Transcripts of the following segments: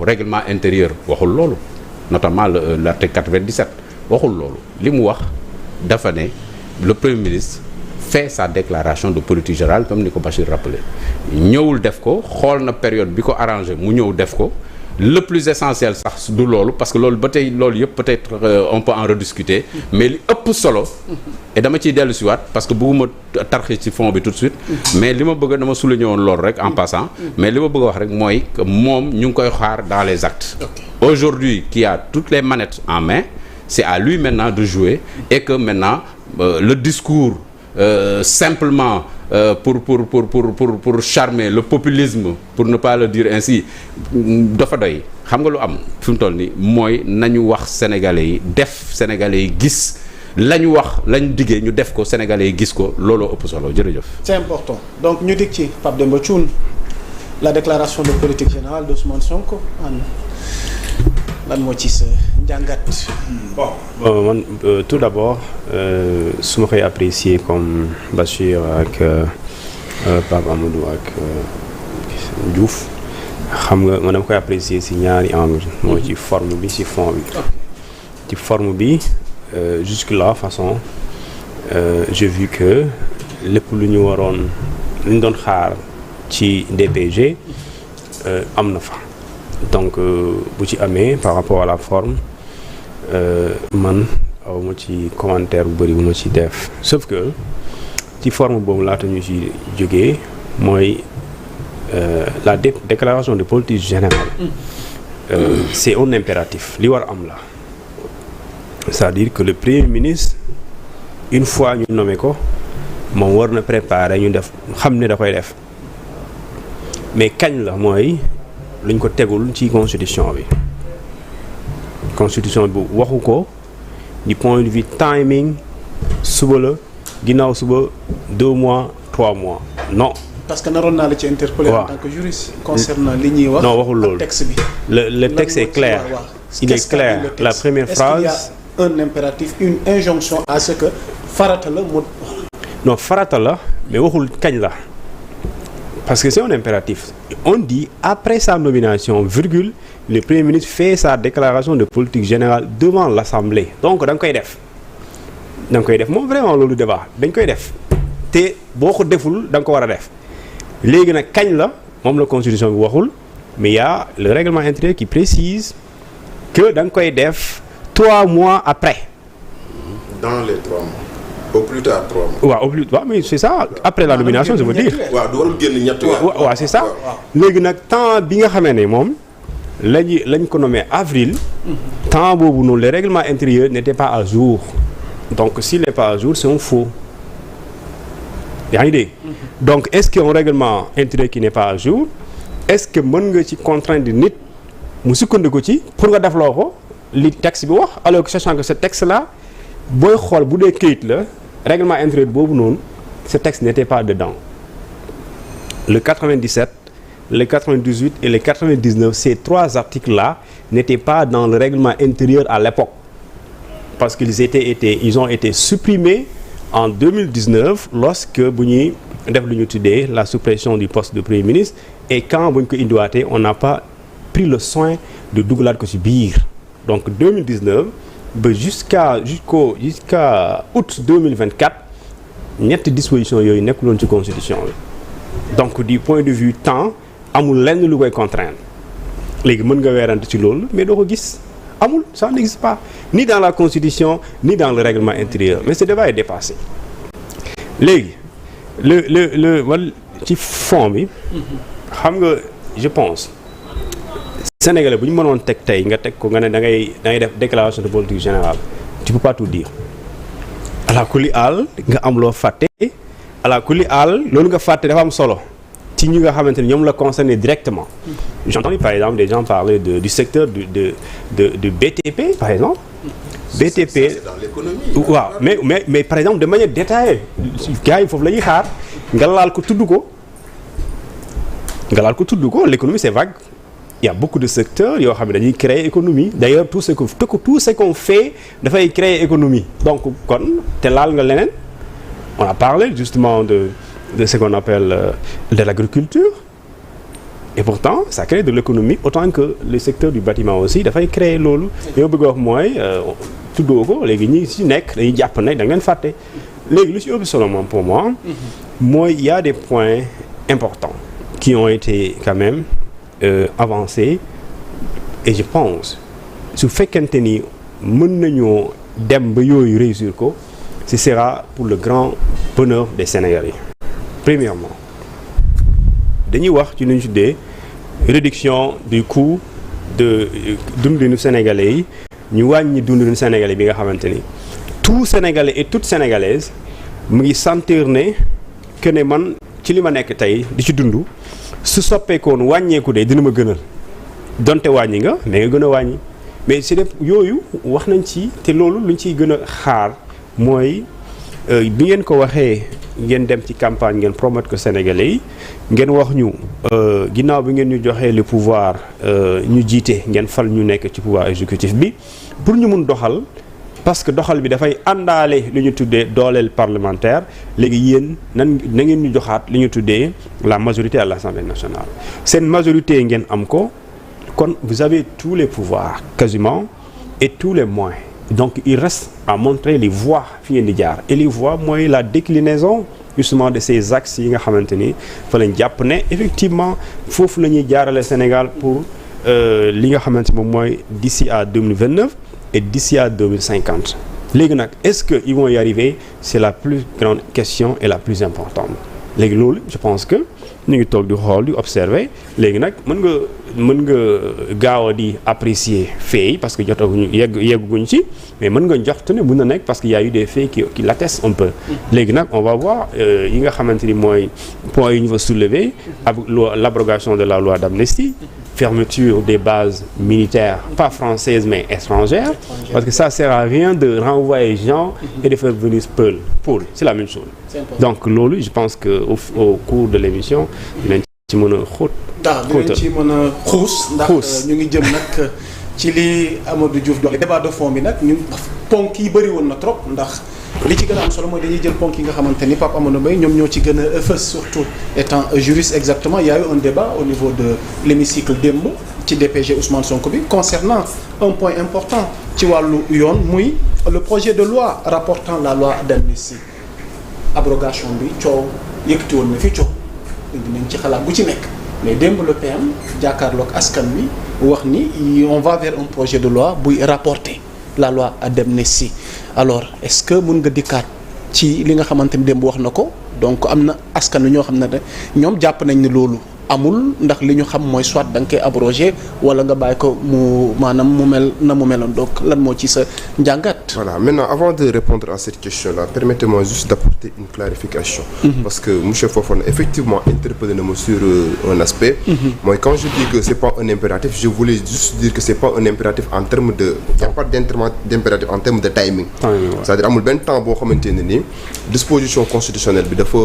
règlement intérieur waxul loolu notamment l'article 97 waxul loolu li mu wax dafa ne le Premier ministre fait sa déclaration de politique générale comme ni ko Bachir rappelé ñëwul def ko xool na période bi ko arrangé mu ñëw def ko le plus essentiel sax du loolu parce que loolu ba tey loolu yëpp peut-être on peut en rediscuter mais li ëpp solo et dama ciy dellu siwaat parce que bëgguma tarxi ci fond bi tout de suite mais li ma bëgg dama souligner woon loolu rek en passant mais li ma bëgg a wax rek mooy que moom ñu ngi koy xaar dans les actes aujourd'hui qui a toutes les manettes en main c'est à lui maintenant de jouer et que maintenant le discours simplement pour charmer le populisme pour ne pas le dire ainsi dafa doy xam nga lu am fi mu toll nii mooy nañu wax sénégalais yi def sénégalais yi gis la ñu wax la ñu diggee ñu def ko sénégalais yi gis ko looloo ëpp solo jërëjëf. c'est important donc ñu dig ci Pape Demba Thioune la déclaration de politique générale d'Ousmane Sonko lan moo ci sa njàngat. bon man tout d'abord su ma koy apprécier comme Bachir ak Pape Amadou ak Diouf xam nga man dama koy apprécier ci ñaari angle mooy ci forme bi ci fond bi. ci forme bi jusque là façon j'ai vu que lépp lu ñu waroon lu ñu doon xaar ci DPG am na fa. donc bu ci amee par rapport à la forme man aw ma ci commentaire bu bëri bu ma ci def sauf que ci forme boobu laata ñu ci jógee mooy la déclaration de politique générale c'est un impératif li war am la c'est-à-dire que le Premier ministre une fois ñu nommé ko moom war na préparer ñu def xam ne da koy def mais kañ la mooy luñ ko tegul ci constitution bi waxu ko du point de vue timing suba la ginnaaw suba 2 mois 3 mois non. parce que naroon naa la ci interpeller en tant que juriste concernant li ñuy wax. non waxul loolu texte bi. le texte est clair. il est clair la première phrase. est-ce qu'il y a un impératif une injonction à ce que farata la mu. non farata la mais waxul kañ la. parce que c'est un impératif on dit après sa nomination virgule le Premier ministre fait sa déclaration de politique générale devant l'Assemblée donc da nga koy def moom vraiment loolu débat dañ koy def te boo ko deful da nga ko war a def léegi nag kañ la moom la constitution bi waxul mais y a le règlement intérieur qui précise que da nga koy def 3 mois après. dans les 3 mois. au plus tard 3 mois. waaw mais c'est ça après la nomination je veux dire. waaw du warul génn ñetti weer. waaw c'est ça léegi nag temps bi nga xamee ne moom lañ ko nommé avril. temps boobu noonu le règlement intérieur n'était pas à jour donc s'il n'est pas à jour c'est un faux yaa ngi dégg. donc est-ce qu'un règlement intérieur qui n'est pas à jour est-ce que mën nga ci contraindre nit mu sukkandiku ci pour nga def loo ko li texte bi wax alors que sachant que ce texte là booy xool bu dee këyit la règlement intérieur boobu noonu ce texte n'était pas dedans le 97 le 98 et le 99 ces 3 articles là n'étaient pas dans le règlement intérieur à l'époque parce qu'ils ont été supprimés en 2019 lorsque bu ñuy def lu ñu tuddee la suppression du poste de Premier ministre et quand bu ñu ko indiwaatee on n'a pas pris le soin de dugalaat ko ci biir donc 2019 ba jusqu'à août 2024 ñetti dispositions yooyu nekkuloon ci constitution bi donc du point de vue temps amul lenn lu koy contraindre léegi mën nga weerante ci loolu mais doo ko gis amul ça n'existe pas ni dans la constitution ni dans le règlement intérieur mais ce débat est dépassé léegi le wal ci fond bi xam nga je pense Sénégalais bu ñu mënoon teg tey nga teg ko nga ne da ngay def déclaration de politique générale tu peux pas tout dire ala kulli aal nga am loo fàtte ala kulli aal loolu nga fàtte dafa am solo ci ñi nga xamante ne ñoom la concerné directement. J'ai entendu par exemple des gens parler du secteur de BTP par exemple. BTP c'est dans l'économie. waaw mais par exemple de manière détaillée gars yi foofu la ñuy xaar nga laal ko tudd ko l'économie c'est vague. Il y a beaucoup de secteurs yoo xam ne dañuy créer économie d'ailleurs tout ce qu'on fait dafay créer économie donc kon te laal nga leneen on a parlé justement de ce qu'on appelle de l'agriculture et pourtant ça crée de l'économie autant que le secteur du bâtiment aussi dafay créer loolu yow bëgg a wax mooy tuddoo ko léegi ñi ci nekk dañuy jàpp ne da ngeen fàtte léegi lu ci ëpp solo moom pour moi mooy il y a des points importants qui ont été quand même avancés et je pense su fekkente ni mën nañoo dem ba yooyu réussir ko ce sera pour le grand bonheur des Sénégalais. Premièrement dañuy wax ci lu ñu tuddee réduction du coût de dundinu Sénégalais yi ñu wàññi dundinu Sénégalais bi nga xamante ni tout Sénégalais et toute Sénégalaise mu ngi sentir ne que ne man ci li ma nekk tey di ci dund su soppeekoon wàññeeku de dina ma gënal donte wàññi nga mais nga gën a wàññi mais c'est des yooyu wax nañ ci te loolu luñ ciy gën a xaar mooy bi ngeen ko waxee ngeen dem ci campagne ngeen promettre que Sénégalais yi ngeen wax ñu ginnaaw bi ngeen ñu joxee le pouvoir ñu jiite ngeen fal ñu nekk ci pouvoir exécutif bi pour ñu mun doxal parce que doxal bi dafay àndaale li ñu tuddee dooleel parlementaire léegi yéen na ngeen ñu joxaat li ñu tuddee la majorité à l'Assemblée nationale seen majorité ngeen am ko kon vous avez tous les pouvoirs quasiment et tous les moyens donc il reste à montrer les voies fi ngeen di jaar et les voies mooy la déclinaison justement de ces axes yi nga xamante ni fa lañ jàpp ne effectivement foofu la ñuy jaarale Sénégal pour li nga xamante moom mooy d'ici à 2029 et d'ici à 2050 léegi nag est-ce que ils vont y arriver c'est la plus grande question et la plus importante léegi loolu je pense que ñu ngi toog di xool di observer léegi nag mën nga gaaw a di apprécier faits yi parce que jotaguñu yegguñu ci mais mën nga jox ne mën na nekk parce que y a eu des faits qui l'attestent un peu léegi nag on va voir yi nga xamante ni mooy points yi ñu va soulever avec l'abrogation de la loi d'amnistie fermeture des bases militaires pas françaises mais étrangères parce que ça sert à rien de renvoyer gens et de faire venir Paul c'est la même chose donc loolu je pense que au cours de l'émission dinañ ci mën a dinañ ci mën a xuus ndax ñu ngi jëm nag ci li Amadou Diouf dox débat de fond bi nag ñu ponk yi bëri woon na trop ndax li ci gën a am solo mooy dañuy jël ponk yi nga xamante ni Pape Amadou Mbaye ñoom ñoo ci gën a fës surtout étant juriste exactement il y a eu un débat au niveau de l'hémicycle démb ci DPG Ousmane Sonko bi concernant un point important ci wàllu yoon muy le projet de loi rapportant la loi d'amnistie abrogation bi coow yëkkati woon na fi coow dinañ ci xalaat bu ci nekk mais démb le PM jàkkaarloog askan wi wax ni on va vers un projet de loi buy rapporter la loi d'amnistie alors est-ce que mën nga dikkaat ci li nga xamante ni démb wax na ko donc am na askan wi ñoo xam ne ñoom jàpp nañ ni loolu amul ndax li ñu xam mooy soit da nga koy abroger wala nga bàyyi ko mu maanaam mu mel na mu meloon donc lan moo ci sa njàngat. Voilà, maintenant avant de répondre à cette question-là, permettez-moi juste d'apporter une clarification. Parce que monsieur Fofana effectivement interpellé na ma sur un aspect. Moi quand je dis que c'est pas un impératif, je voulais juste dire que c'est pas un impératif en termes de il y a pas d'impératif en termes de timing. C'est-à-dire amul benn temps boo xamante ne ni disposition constitutionnelle bi dafa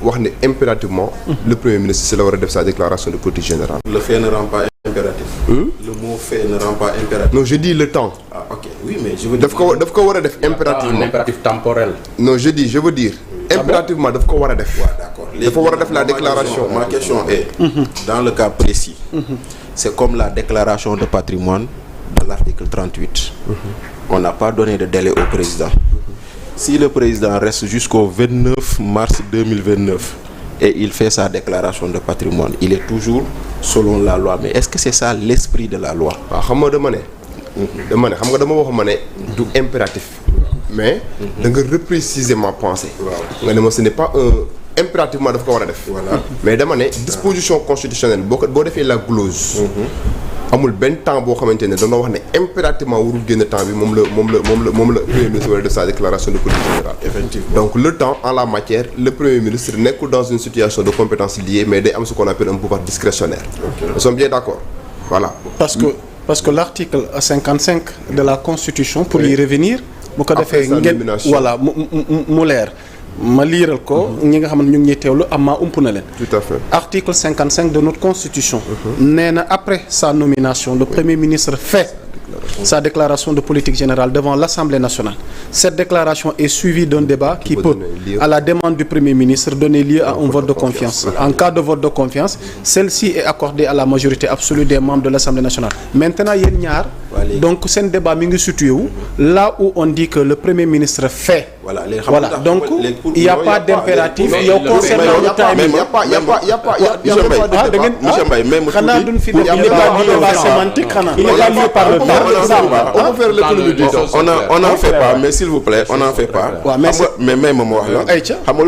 wax ne impérativement le premier ministre c'est la war a def sa déclaration de politique générale. Le fait ne rend pas impératif. Le mot fait ne rend pas impératif. Non, je dis le temps. Ah ok, oui mais je veux dire. daf ko war a def impérativement. Un impératif temporel. Non, je veux dire. Impérativement daf ko war a def. Ouais, d'accord. dafa war a def la déclaration. Ma question est dans le cas précis. C'est comme la déclaration de patrimoine de l'article 38. On n'a pas donné de délai au président. Si le président reste jusqu'au 29 mars 2029 et il fait sa déclaration de patrimoine, il est toujours selon la loi. Mais est-ce que c'est ça l'esprit de la loi? waaw xam nga dama wax ma ne du impératif mais da nga reprécisément penser nga ne ma ce n'est pas un impérativement daf ko war a def mais dama ne disposition constitutionnelle boo defee la glose amul benn temps boo xamante ne dañoo wax ne impérativement warul génn temps bi moom la premier ministre war a def sa déclaration de politique générale. Effectivement. Donc le temps en la matière le premier ministre nekkul dans une situation de compétence liée mais day am ce qu'on appelle un pouvoir discrétionnaire. Nous sommes bien d'accord. Voilà. Parce que l'article 55 de la Constitution pour y revenir bu ko defee ngeen voilà mu leer ma liiral ko ñi nga xam ne ñu ngi ñuy teewlu amaa ump na leen. Tout à fait. Article 55 de notre constitution. nee na après sa nomination le premier ministre fait sa déclaration de politique générale devant l'Assemblée nationale. Cette déclaration est suivie d'un débat qui peut, à la demande du Premier ministre, donner lieu à un vote de confiance. En cas de vote de confiance, celle-ci est accordée à la majorité absolue des membres de l'Assemblée nationale. Maintenant, yéen ñaar, donc seen débat mi ngi situé wu là où on dit que le Premier ministre fait. Voilà Donc il y a pas d'impératif. yow concernant le timing. Monsieur Mbaye même xanaa duñ fi def débat sémantique xanaa. Il n'est pas lié par le temps. On peut faire l'économie du temps. on n'en fait pas mais s'il vous plaît on n'en fait pas. mais même ma wax la. xam nga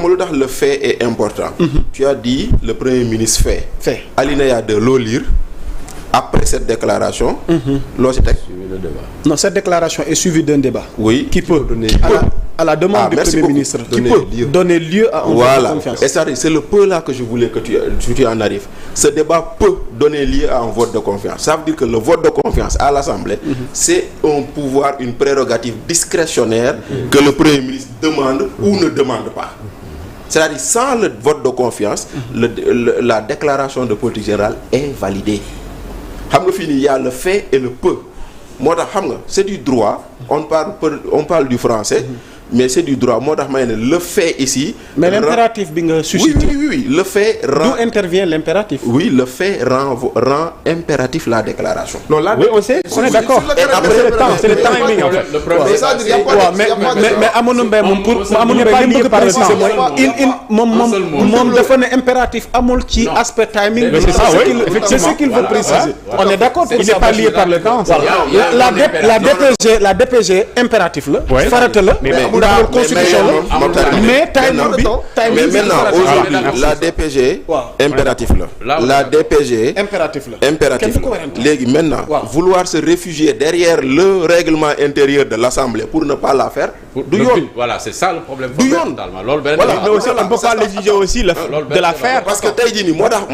lu tax le fait est important. Tu as dit le Premier ministre fait. Alinéa 2 loo lire après cette déclaration. loo ci teg. Non, cette déclaration est suivie d'un débat. Oui. Qui peut à la demande du Premier ministre. Qui peut donner lieu à un vote de confiance. Et c'est le peu là que je voulais que tu en arrives. Ce débat peut donner lieu à un vote de confiance. Ça veut dire que le vote de confiance à l'Assemblée, c'est un pouvoir, une prérogative discrétionnaire que le Premier ministre demande ou ne demande pas. C'est-à-dire sans le vote de confiance, la déclaration de politique générale est validée. Xam nga fii nii y a le fait et le peut. moo tax xam nga c'est du droit on parle du français mais c'est du droit moo tax may ne le fait ici. mais l'impératif bi nga suscité. oui le fait rend. D'où intervient l'impératif. Oui, le fait rend impératif la déclaration. Non là, oui, on est d'accord. Et après c'est le timing en fait. mais Amadou Mbaye moom pour Amadou Mbaye li mu bëgg préciser mooy moom dafa ne impératif amul ci aspect timing. Mais c'est ça, oui, c'est ce qu'il veut préciser. On est d'accord. Il n'est pas lié par le temps. La DPG impératif la. farata la. D'accord, constitution la. Mais timing bi. Mais maintenant aujourd'hui la DPG. impératif la. La DPG. impératif la. Léegi maintenant. vouloir se réfugier derrière le règlement intérieur de l'Assemblée pour ne pas la faire. du yoon voilà c'est ça le problème. du yoon voilà mais aussi on ne peut pas l'exiger aussi de la faire. parce que tey jii nii moo tax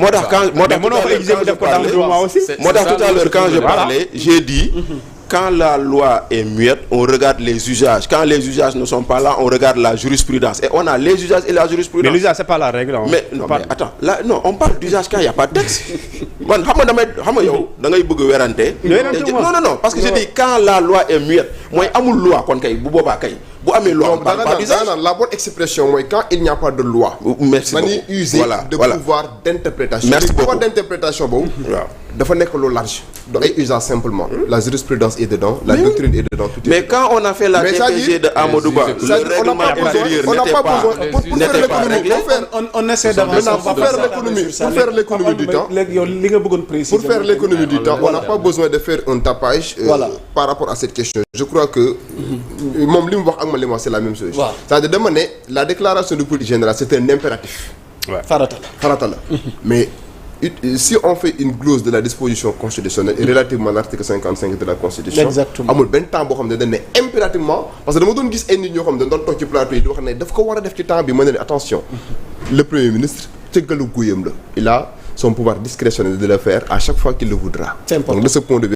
tout à l'heure quand je parlais j'ai dit. Quand la loi est muette, on regarde les usages. Quand les usages ne sont pas là, on regarde la jurisprudence. Et on a les usages et la jurisprudence. Mais l'usage, c'est pas la règle. Mais attends, là, non, on parle d'usage quand il n'y a pas de texte. Man, xam nga yow da ngay bëgg werante. Non, parce que j'ai dit quand la loi est muette, mooy amul loi kon kay bu boobaa kay. Bu amee loi on parle pas d'usage. La bonne expression mooy quand il n'y a pas de loi. Merci beaucoup. Mani user de pouvoir d'interprétation. Merci beaucoup. Pouvoir d'interprétation boobu. dafa nekk lu large. do ay usage simplement. La jurisprudence est dedans, la doctrine est dedans. Tout mais quand on a fait la DPG de Amadou Ba, le règlement intérieur n'était pas réglé. On essaie d'avancer. Pour faire l'économie du temps. Pour faire l'économie du temps, on n'a pas besoin de faire un tapage par rapport à cette question. Je crois que moom li mu wax ak ma li mu wax c'est la même chose. C'est-à-dire dama ne la déclaration de politique générale c'est un impératif. farata la mais si on fait une glose de la disposition constitutionnelle et relativement à l'article 55 de la constitution. Exactement. amul benn temps boo xam ne dañ ne impérativement parce que dama doon gis ay nit ñoo xam ne dañ doon toog ci plateau yi di wax ne daf ko war a def ci temps bi mën na ne attention le premier ministre cëggalu guyam la il a son pouvoir discrétionnel de le faire à chaque fois qu'il le voudra. C'est important. Donc de ce point de vue